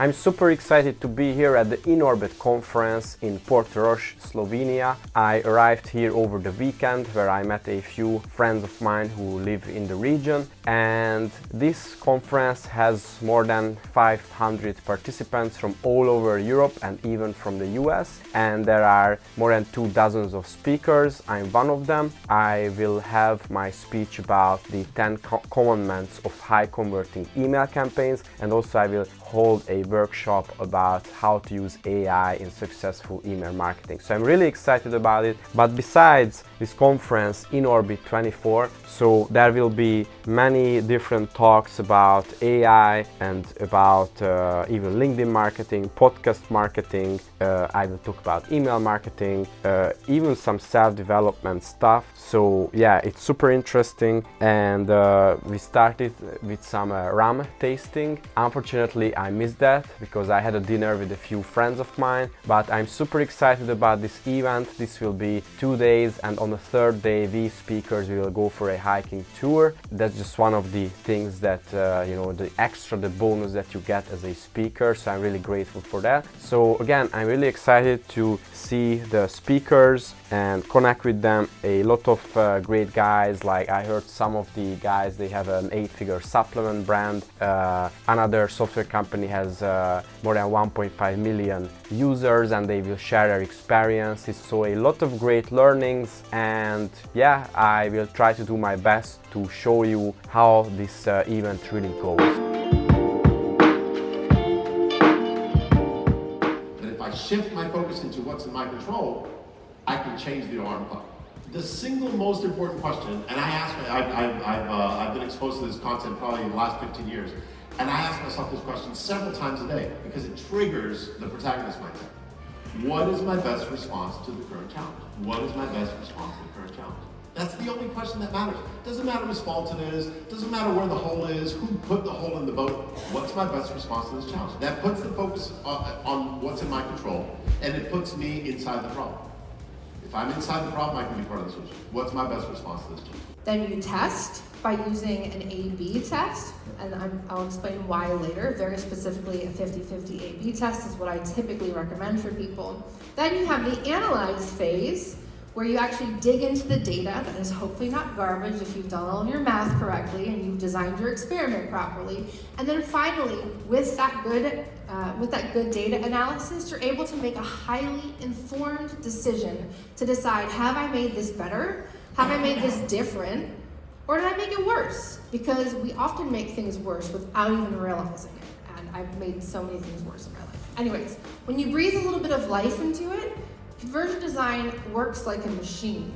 I'm super excited to be here at the Inorbit conference in Portorož, Slovenia. I arrived here over the weekend where I met a few friends of mine who live in the region, and this conference has more than 500 participants from all over Europe and even from the US, and there are more than 24 of speakers. I'm one of them. I will have my speech about the 10 commandments of high converting email campaigns, and also I will hold a workshop about how to use AI in successful email marketing. So I'm really excited about it. But besides this conference, Inorbit 24, so there will be many different talks about AI and about even LinkedIn marketing, podcast marketing. I will talk about email marketing, even some self-development stuff. So yeah, it's super interesting. And we started with some rum tasting. Unfortunately, I missed that because I had a dinner with a few friends of mine, but I'm super excited about this event. This will be 2 days, and on the third day we speakers will go for a hiking tour. That's just one of the things that the bonus that you get as a speaker, so I'm really grateful for that. So again, I'm really excited to see the speakers and connect with them. A lot of great guys, like I heard some of the guys, they have an 8-figure supplement brand. Another software company has more than 1.5 million users, and they will share their experiences. So a lot of great learnings, and yeah, I will try to do my best to show you how this event really goes. And if I shift my focus into what's in my control, I can change the alarm clock. The single most important question, and I've been exposed to this content probably in the last 15 years, and I ask myself this question several times a day because it triggers the protagonist mindset. What is my best response to the current challenge? What is my best response to the current challenge? That's the only question that matters. Doesn't matter whose fault it is, doesn't matter where the hole is, who put the hole in the boat. What's my best response to this challenge? That puts the focus on what's in my control, and it puts me inside the problem. If I'm inside the problem, I can be part of the solution. What's my best response to this challenge? Then you test by using an A/B test, and I'll explain why later. Very specifically, a 50-50 A/B test is what I typically recommend for people. Then you have the analyze phase, where you actually dig into the data that is hopefully not garbage if you've done all your math correctly and you've designed your experiment properly. And then finally, with that good data analysis, you're able to make a highly informed decision to decide, have I made this better? Have I made this different? Or did I make it worse? Because we often make things worse without even realizing it. And I've made so many things worse in my life. Anyways, when you breathe a little bit of life into it, conversion design works like a machine.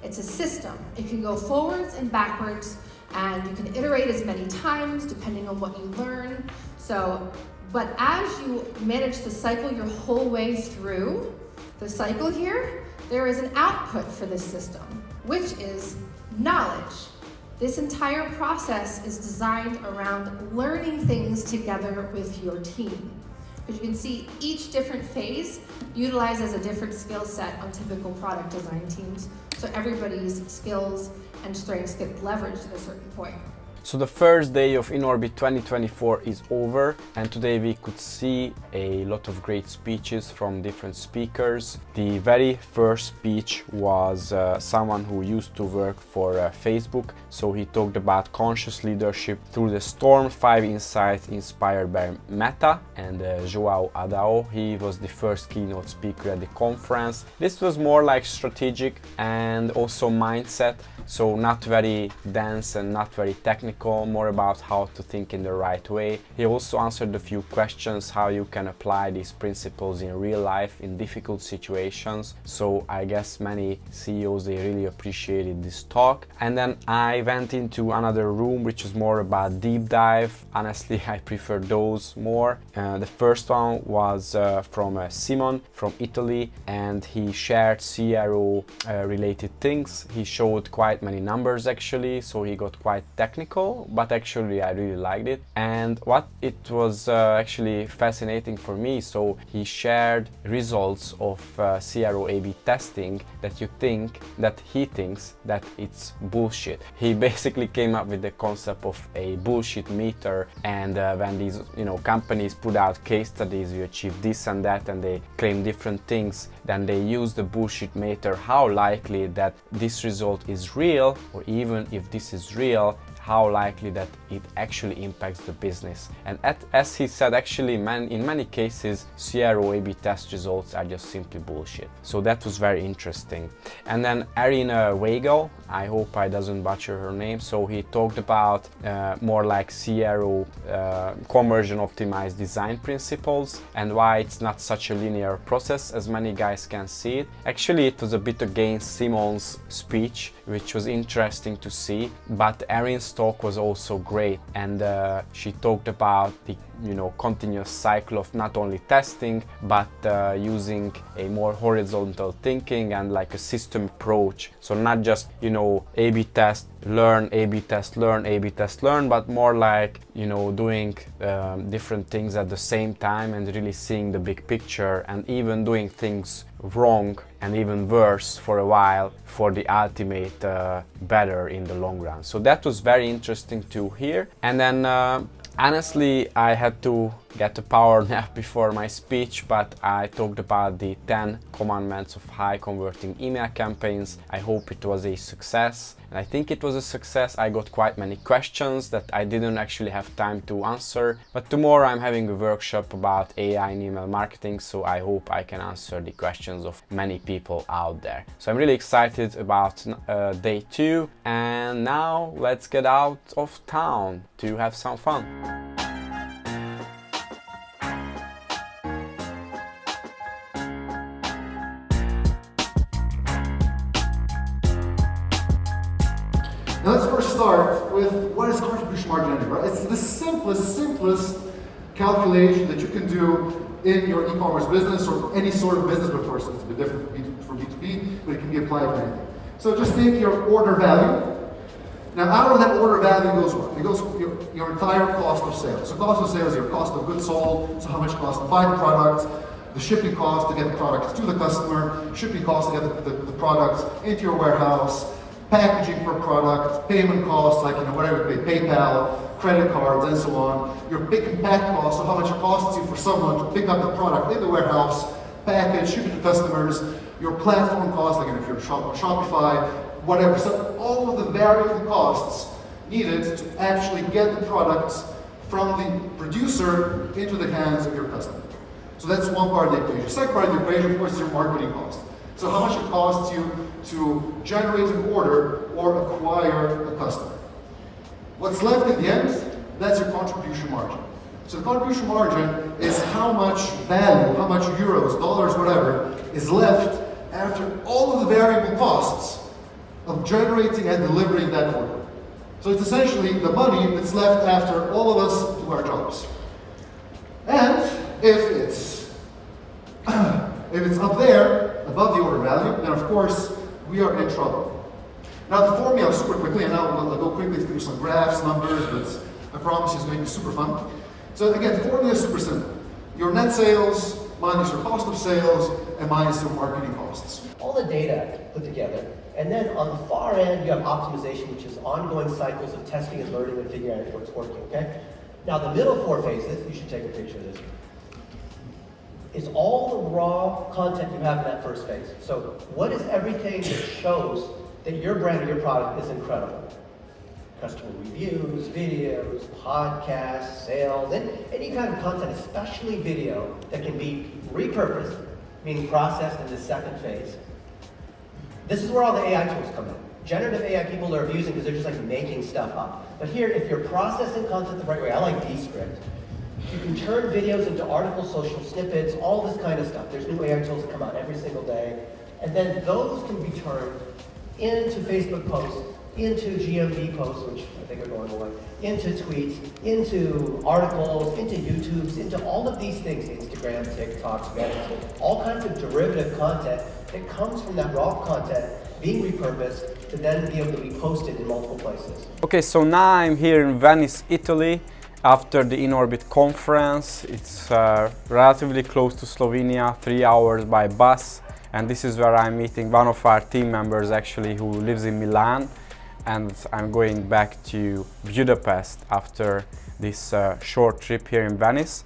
It's a system. It can go forwards and backwards, and you can iterate as many times depending on what you learn. But as you manage to cycle your whole way through the cycle here, there is an output for this system, which is knowledge. This entire process is designed around learning things together with your team. As you can see, each different phase utilizes a different skill set on typical product design teams, so everybody's skills and strengths get leveraged at a certain point. So the first day of Inorbit 2024 is over, and today we could see a lot of great speeches from different speakers. The very first speech was someone who used to work for Facebook. So he talked about conscious leadership through the storm, 5 insights inspired by Meta, and João Adao. He was the first keynote speaker at the conference. This was more like strategic and also mindset. So not very dense and not very technical, more about how to think in the right way. He also answered a few questions how you can apply these principles in real life in difficult situations. So I guess many CEOs, they really appreciated this talk. And then I went into another room which is more about deep dive. Honestly, I prefer those more. The first one was from Simon from Italy, and he shared CRO related things. He showed quite quite many numbers actually, so he got quite technical, but actually I really liked it. And what it was actually fascinating for me, so he shared results of CRO A/B testing that he thinks that it's bullshit. He basically came up with the concept of a bullshit meter, and when these companies put out case studies, you achieve this and that, and they claim different things, then they use the bullshit meter, how likely that this result is real, or even if this is real, how likely that it actually impacts the business. And as he said, actually in many cases CRO A/B test results are just simply bullshit. So that was very interesting. And then Arina Weigel, I hope I doesn't butcher her name, so he talked about more like CRO conversion optimized design principles and why it's not such a linear process as many guys can see it. Actually it was a bit against Simon's speech, which was interesting to see, but Erin's talk was also great, and she talked about the continuous cycle of not only testing but using a more horizontal thinking and like a system approach. So not just A/B test, learn, A/B test, learn, A/B test, learn, but more like doing different things at the same time and really seeing the big picture, and even doing things wrong and even worse for a while for the ultimate better in the long run. So that was very interesting to hear. And then honestly, I had to get a power nap before my speech, but I talked about the 10 commandments of high converting email campaigns. I hope it was a success, and I think it was a success. I got quite many questions that I didn't actually have time to answer, but tomorrow I'm having a workshop about AI in email marketing, so I hope I can answer the questions of many people out there. So I'm really excited about day 2, and now let's get out of town to have some fun. Now let's first start with what is contribution margin anyway, right? It's the simplest calculation that you can do in your e-commerce business or any sort of business, but of course it's a bit different for B2B, but it can be applied to anything. So just take your order value. Now out of that order value goes what? It goes your entire cost of sales. So cost of sales is your cost of goods sold, so how much it costs to buy the product, the shipping cost to get the product to the customer, shipping cost to get the product into your warehouse, packaging per product, payment costs, like whatever you pay, PayPal, credit cards, and so on. Your pick and pack cost, so how much it costs you for someone to pick up the product in the warehouse, package, ship it to customers. Your platform cost, like if you're on Shopify, whatever. So all of the variable costs needed to actually get the products from the producer into the hands of your customer. So that's one part of the equation. The second part of the equation, of course, is your marketing cost. So how much it costs you to generate an order or acquire a customer. What's left at the end, that's your contribution margin. So the contribution margin is how much value, how much euros, dollars, whatever, is left after all of the variable costs of generating and delivering that order. So it's essentially the money that's left after all of us do our jobs. And if it's up there, above the order value, then of course we are in trouble. Now the formula, super quickly, and I'll go quickly through some graphs, numbers, but I promise it's going to be super fun. So again, the formula is super simple. Your net sales minus your cost of sales and minus your marketing costs. All the data put together, and then on the far end you have optimization, which is ongoing cycles of testing and learning and figuring out what's working, okay? Now the middle 4 phases, you should take a picture of this, is all the raw content you have in that first phase. So what is everything that shows that your brand or your product is incredible? Customer reviews, videos, podcasts, sales, and any kind of content, especially video, that can be repurposed, meaning processed in the second phase. This is where all the AI tools come in. Generative AI people are abusing because they're just like making stuff up. But here, if you're processing content the right way, I like Descript, you can turn videos into articles, social snippets, all this kind of stuff. There's new AI tools that come out every single day. And then those can be turned into Facebook posts into GMB posts, which I think are going away, into tweets, into articles, into YouTubes, into all of these things, Instagram, TikTok, Reddit, all kinds of derivative content that comes from that raw content being repurposed to then be able to be posted in multiple places. Okay, so now I'm here in Venice, Italy, after the Inorbit conference. It's relatively close to Slovenia, 3 hours by bus, and this is where I'm meeting one of our team members actually who lives in Milan, and I'm going back to Budapest after this short trip here in Venice.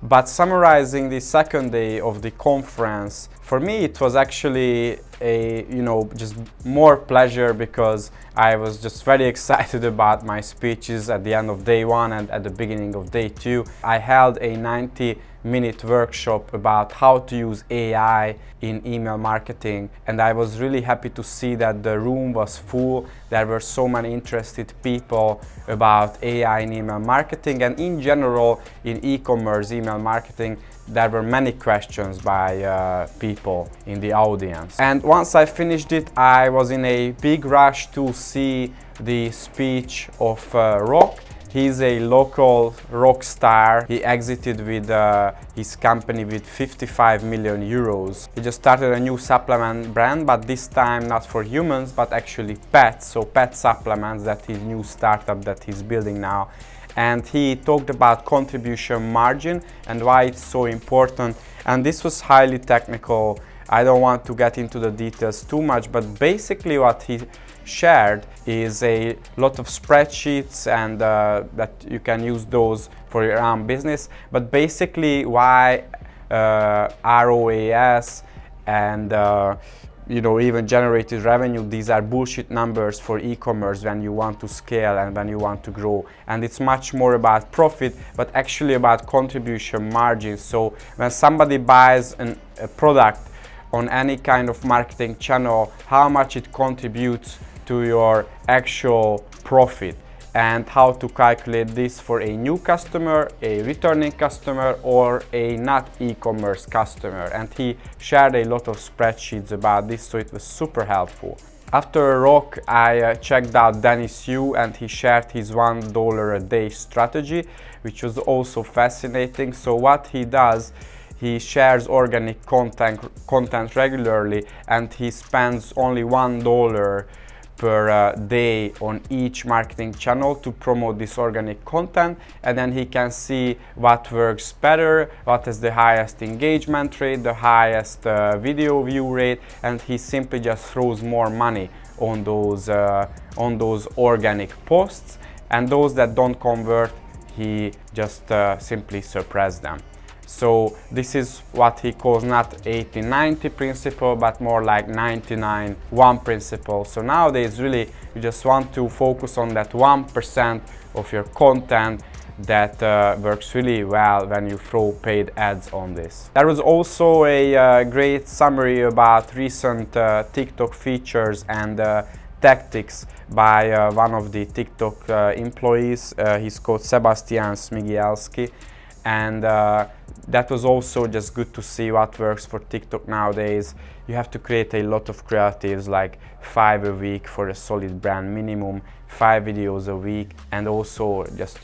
But summarizing the second day of the conference, for me it was actually a, just more pleasure, because I was just very excited about my speeches at the end of day one and at the beginning of day two. I held a 90-minute workshop about how to use AI in email marketing, and I was really happy to see that the room was full. There were so many interested people about AI in email marketing, and in general in e-commerce email marketing there were many questions by people in the audience. And once I finished it, I was in a big rush to see the speech of Rock. He's a local rock star. He exited with his company with 55 million euros. He just started a new supplement brand, but this time not for humans, but actually pets. So pet supplements, that his new startup that he's building now. And he talked about contribution margin and why it's so important. And this was highly technical. I don't want to get into the details too much, but basically what he shared is a lot of spreadsheets, and that you can use those for your own business. But basically why ROAS and even generated revenue, these are bullshit numbers for e-commerce when you want to scale and when you want to grow. And it's much more about profit, but actually about contribution margins. So when somebody buys a product on any kind of marketing channel, how much it contributes to your actual profit, and how to calculate this for a new customer, a returning customer, or a not e-commerce customer. And he shared a lot of spreadsheets about this, so it was super helpful. After a Rock, I checked out Dennis Yu, and he shared his $1 a day strategy, which was also fascinating. So what he does, he shares organic content regularly, and he spends only $1 per day on each marketing channel to promote this organic content, and then he can see what works better, what has the highest engagement rate, the highest video view rate, and he simply just throws more money on those organic posts, and those that don't convert, he just simply suppresses them. So this is what he calls not 80-90 principle, but more like 99-1 principle. So nowadays really you just want to focus on that 1% of your content that works really well when you throw paid ads on this. There was also a great summary about recent TikTok features and tactics by one of the TikTok employees. He's called Sebastian Smigielski, and that was also just good to see what works for TikTok nowadays. You have to create a lot of creatives, like 5 a week for a solid brand minimum, 5 videos a week, and also just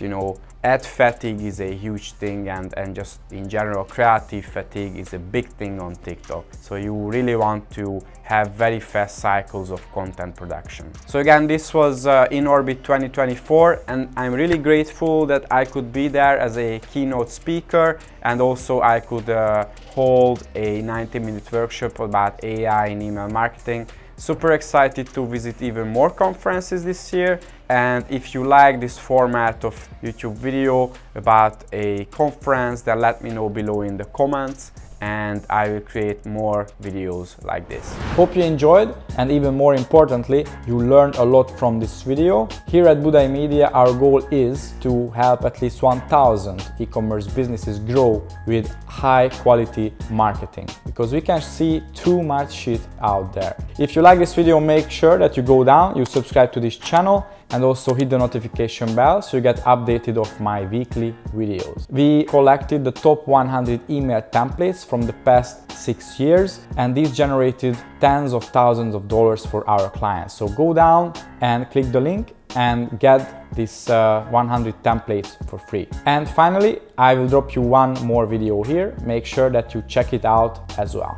ad fatigue is a huge thing, and just in general creative fatigue is a big thing on TikTok. So you really want to have very fast cycles of content production. So again, this was Inorbit 2024, and I'm really grateful that I could be there as a keynote speaker, and also I could hold a 90-minute workshop about AI in email marketing. Super excited to visit even more conferences this year, and if you like this format of YouTube video about a conference, then let me know below in the comments, and I will create more videos like this. Hope you enjoyed, and even more importantly, you learned a lot from this video. Here at Budai Media, our goal is to help at least 1,000 e-commerce businesses grow with high quality marketing, because we can see too much shit out there. If you like this video, make sure that you go down, you subscribe to this channel, and also hit the notification bell so you get updated of my weekly videos. We collected the top 100 email templates from the past 6 years, and these generated tens of thousands of dollars for our clients. So go down and click the link and get this 100 templates for free. And finally, I will drop you one more video here. Make sure that you check it out as well.